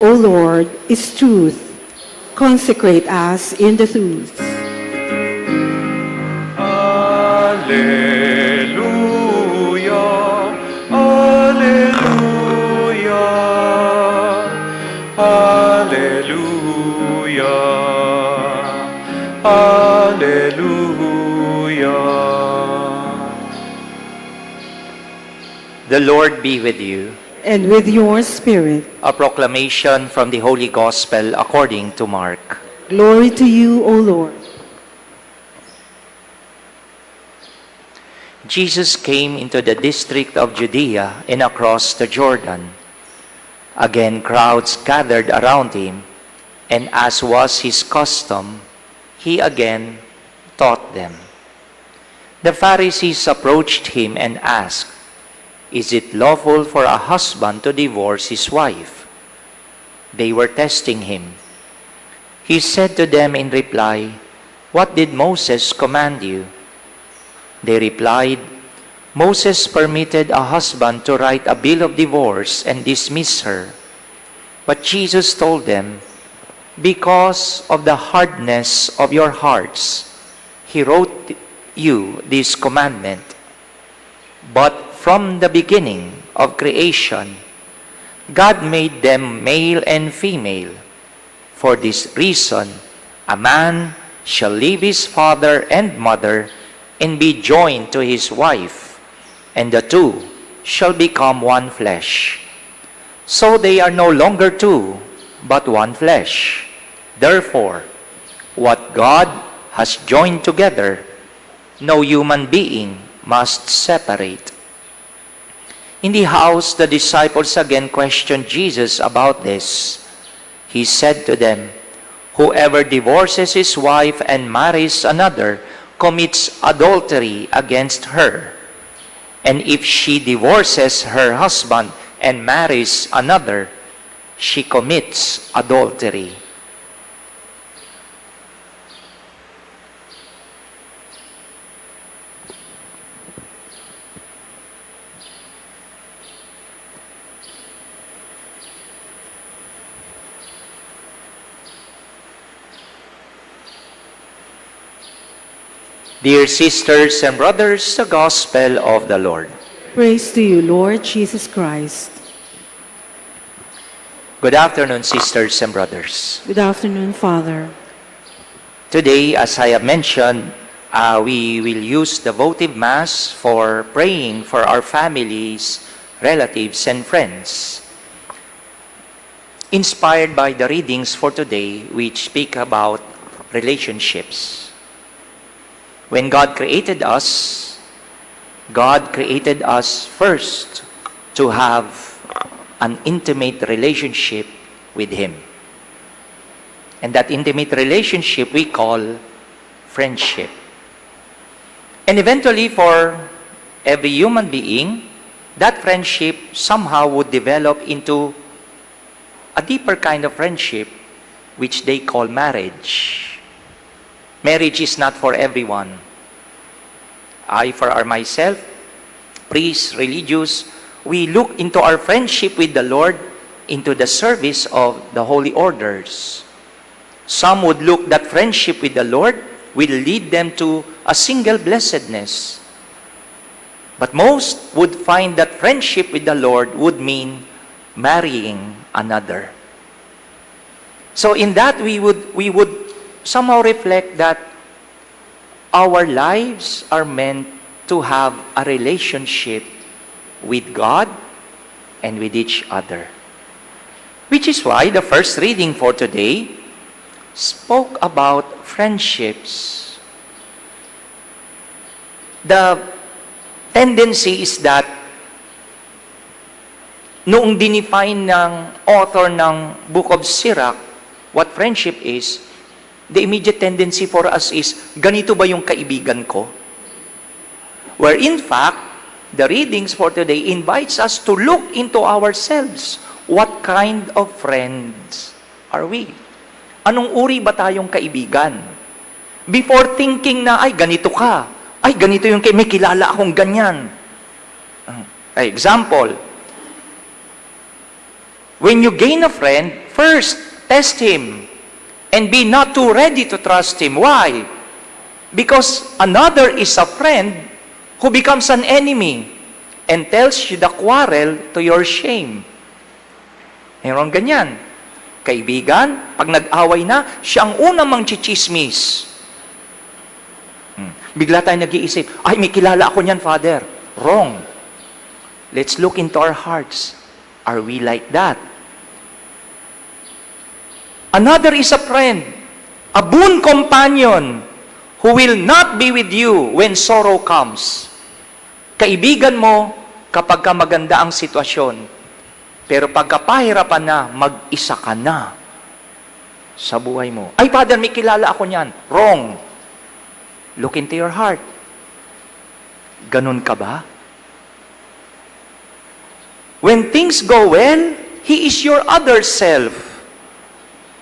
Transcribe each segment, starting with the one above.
O Lord, is truth. Consecrate us in the truth. Alleluia, alleluia, alleluia, alleluia. The Lord be with you. And with your spirit. A proclamation from the Holy Gospel according to Mark. Glory to you, O Lord. Jesus came into the district of Judea and across the Jordan. Again, crowds gathered around him, and as was his custom, he again taught them. The Pharisees approached him and asked, "Is it lawful for a husband to divorce his wife?" They were testing him. He said to them in reply, "What did Moses command you?" They replied, "Moses permitted a husband to write a bill of divorce and dismiss her." But Jesus told them, "Because of the hardness of your hearts, he wrote you this commandment. But from the beginning of creation, God made them male and female. For this reason, a man shall leave his father and mother and be joined to his wife, and the two shall become one flesh. So they are no longer two, but one flesh. Therefore, what God has joined together, no human being must separate." In the house, the disciples again questioned Jesus about this. He said to them, "Whoever divorces his wife and marries another commits adultery against her. And if she divorces her husband and marries another, she commits adultery." Dear sisters and brothers, the Gospel of the Lord. Praise to you, Lord Jesus Christ. Good afternoon, sisters and brothers. Good afternoon, Father. Today, as I have mentioned, we will use the votive Mass for praying for our families, relatives, and friends. Inspired by the readings for today, which speak about relationships. When God created us first to have an intimate relationship with Him. And that intimate relationship we call friendship. And eventually for every human being, that friendship somehow would develop into a deeper kind of friendship which they call marriage. Marriage is not for everyone. I, for myself, priest, religious, we look into our friendship with the Lord into the service of the holy orders. Some would look that friendship with the Lord will lead them to a single blessedness. But most would find that friendship with the Lord would mean marrying another. So in that we would somehow reflect that our lives are meant to have a relationship with God and with each other. Which is why the first reading for today spoke about friendships. The tendency is that noong dinefine ng author ng Book of Sirach what friendship is, the immediate tendency for us is, ganito ba yung kaibigan ko? Where in fact, the readings for today invites us to look into ourselves. What kind of friends are we? Anong uri ba tayong kaibigan? Before thinking na, ay, ganito ka. Ay, ganito yung may kilala akong ganyan. Example, when you gain a friend, First, test him and be not too ready to trust him. Why? Because another is a friend who becomes an enemy and tells you the quarrel to your shame. Mayroon ganyan. Kaibigan, pag nag-away na, siya ang unang mangchichismis. Bigla tayo nag-iisip, ay, may kilala ako niyan, Father. Wrong. Let's look into our hearts. Are we like that? Another is a friend, a boon companion, who will not be with you when sorrow comes. Kaibigan mo kapag ka maganda ang sitwasyon. Pero pagkapahirapan na, mag-isa ka na sa buhay mo. Ay, Father, may kilala ako niyan. Wrong. Look into your heart. Ganun ka ba? When things go well, He is your other self.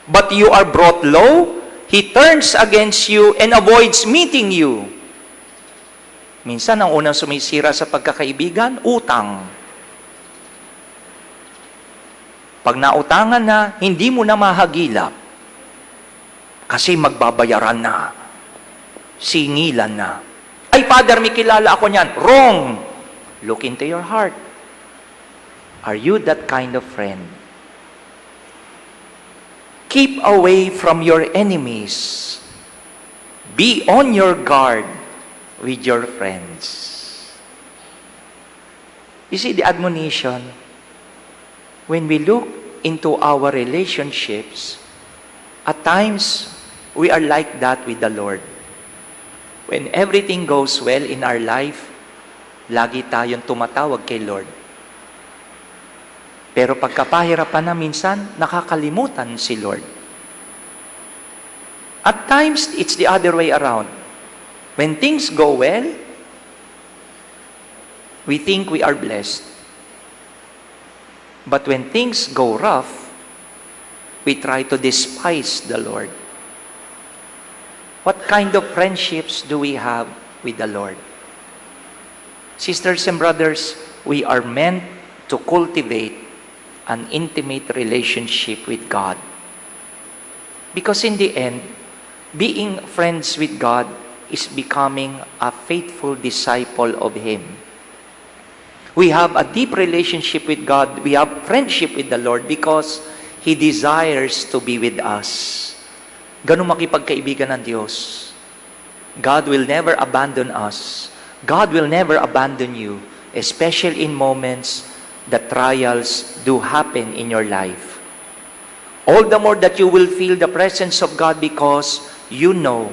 But you are brought low, He turns against you and avoids meeting you. Minsan, ang unang sumisira sa pagkakaibigan, utang. Pag nautangan na, hindi mo na mahagilap. Kasi magbabayaran na. Singilan na. Ay, Father, may kilala ako niyan. Wrong! Look into your heart. Are you that kind of friend? Keep away from your enemies. Be on your guard with your friends. You see the admonition? When we look into our relationships, at times, we are like that with the Lord. When everything goes well in our life, lagi tayong tumatawag kay Lord. Pero pagkapahirapan na minsan, nakakalimutan si Lord. At times, it's the other way around. When things go well, we think we are blessed. But when things go rough, we try to despise the Lord. What kind of friendships do we have with the Lord? Sisters and brothers, we are meant to cultivate an intimate relationship with God. Because in the end, being friends with God is becoming a faithful disciple of Him. We have a deep relationship with God. We have friendship with the Lord because He desires to be with us. Ganun makipagkaibigan ng Diyos. God will never abandon us. God will never abandon you, especially in moments that trials do happen in your life. All the more that you will feel the presence of God because you know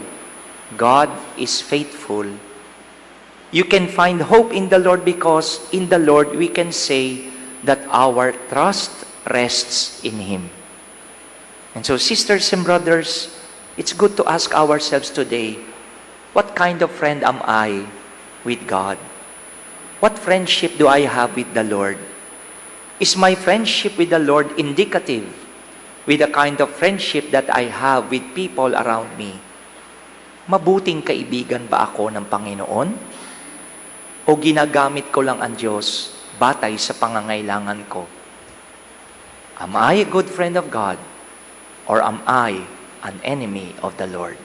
God is faithful. You can find hope in the Lord because in the Lord we can say that our trust rests in Him. And so, sisters and brothers, it's good to ask ourselves today, what kind of friend am I with God? What friendship do I have with the Lord? Is my friendship with the Lord indicative with the kind of friendship that I have with people around me? Mabuting kaibigan ba ako ng Panginoon? O ginagamit ko lang ang Diyos batay sa pangangailangan ko? Am I a good friend of God? Or am I an enemy of the Lord?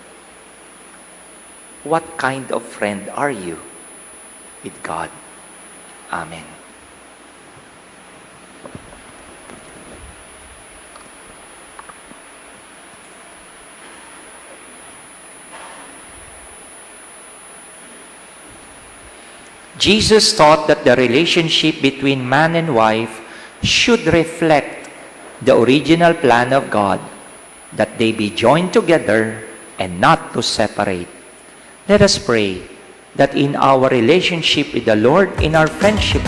What kind of friend are you with God? Amen. Jesus taught that the relationship between man and wife should reflect the original plan of God, that they be joined together and not to separate. Let us pray that in our relationship with the Lord, in our friendship